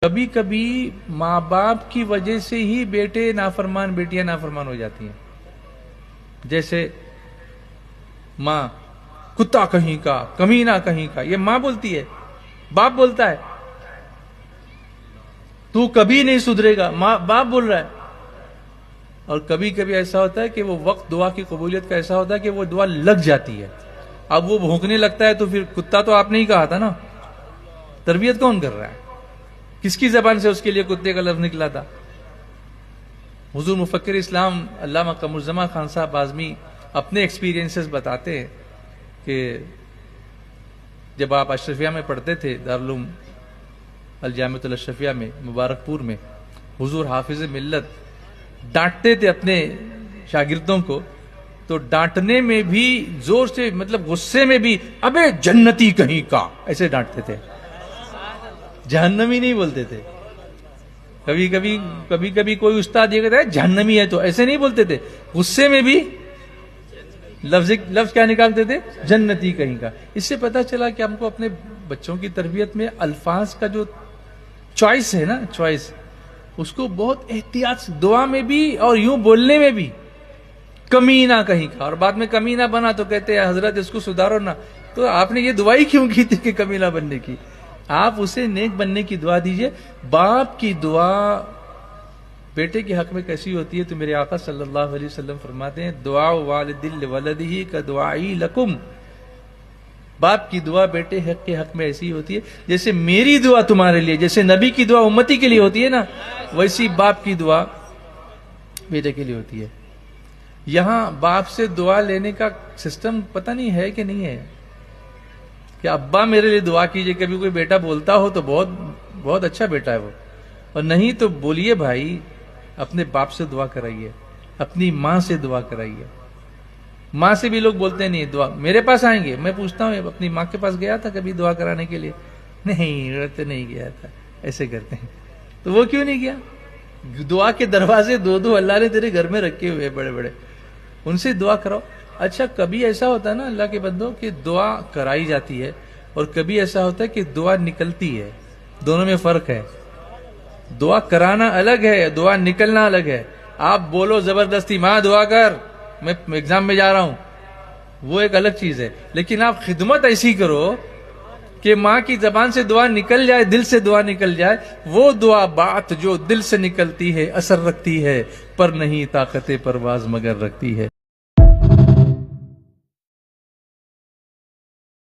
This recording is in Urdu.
کبھی کبھی ماں باپ کی وجہ سے ہی بیٹے نافرمان، بیٹیاں نافرمان ہو جاتی ہیں. جیسے ماں کتا کہیں کا، کمینہ کہیں کا، یہ ماں بولتی ہے، باپ بولتا ہے تو کبھی نہیں سدھرے گا، باپ بول رہا ہے. اور کبھی کبھی ایسا ہوتا ہے کہ وہ وقت دعا کی قبولیت کا ایسا ہوتا ہے کہ وہ دعا لگ جاتی ہے. اب وہ بھونکنے لگتا ہے تو پھر کتا تو آپ نے ہی کہا تھا نا، تربیت کون کر رہا ہے؟ کس کی زبان سے اس کے لیے کتے کا لفظ نکلا تھا؟ حضور مفکر اسلام علامہ قمرالزمان خان صاحب اعظمی اپنے ایکسپیرینسز بتاتے ہیں کہ جب آپ اشرفیہ میں پڑھتے تھے، دارالعلوم الجامعۃ الاشرفیہ میں مبارک پور میں، حضور حافظ ملت ڈانٹتے تھے اپنے شاگردوں کو، تو ڈانٹنے میں بھی زور سے، مطلب غصے میں بھی، ابے جنتی کہیں کا، ایسے ڈانٹتے تھے، جہنمی نہیں بولتے تھے. کبھی کبھی کوئی استاد یہ کہتا ہے جہنمی ہے، تو ایسے نہیں بولتے تھے، غصے میں بھی لفظ کیا نکالتے تھے؟ جنتی کہیں کا. اس سے پتہ چلا کہ ہم کو اپنے بچوں کی تربیت میں الفاظ کا جو چوائس ہے نا، چوائس، اس کو بہت احتیاط سے، دعا میں بھی اور یوں بولنے میں بھی. کمینہ کہیں کا، اور بعد میں کمینہ بنا تو کہتے ہیں حضرت اس کو سدھارو نا. تو آپ نے یہ دعائی کیوں کی تھی کہ کمینہ بننے کی؟ آپ اسے نیک بننے کی دعا دیجئے. باپ کی دعا بیٹے کے حق میں کیسی ہوتی ہے تو میرے آقا صلی اللہ علیہ وسلم فرماتے ہیں دعا والد لولدہ کدعائی لکم. باپ کی دعا بیٹے کے حق میں ایسی ہوتی ہے جیسے میری دعا تمہارے لیے، جیسے نبی کی دعا امتی کے لیے ہوتی ہے نا، ویسی باپ کی دعا بیٹے کے لیے ہوتی ہے. یہاں باپ سے دعا لینے کا سسٹم پتہ نہیں ہے کہ نہیں ہے کہ ابا میرے لیے دعا کیجئے. کبھی کوئی بیٹا بولتا ہو تو بہت اچھا بیٹا ہے وہ، اور نہیں تو بولیے بھائی، اپنے باپ سے دعا کرائیے، اپنی ماں سے دعا کرائیے. ماں سے بھی لوگ بولتے نہیں دعا، میرے پاس آئیں گے، میں پوچھتا ہوں اپنی ماں کے پاس گیا تھا کبھی دعا کرانے کے لیے؟ نہیں، تو نہیں گیا تھا. ایسے کرتے ہیں. تو وہ کیوں نہیں گیا؟ دعا کے دروازے دو اللہ نے تیرے گھر میں رکھے ہوئے بڑے بڑے، ان سے دعا کراؤ. اچھا کبھی ایسا ہوتا ہے نا اللہ کے بندوں کہ دعا کرائی جاتی ہے، اور کبھی ایسا ہوتا ہے کہ دعا نکلتی ہے. دونوں میں فرق ہے. دعا کرانا الگ ہے، دعا نکلنا الگ ہے. آپ بولو زبردستی ماں دعا کر، میں ایگزام میں جا رہا ہوں، وہ ایک الگ چیز ہے. لیکن آپ خدمت ایسی کرو کہ ماں کی زبان سے دعا نکل جائے، دل سے دعا نکل جائے، وہ دعا بات جو دل سے نکلتی ہے اثر رکھتی ہے، پر نہیں طاقت پرواز مگر رکھتی ہے.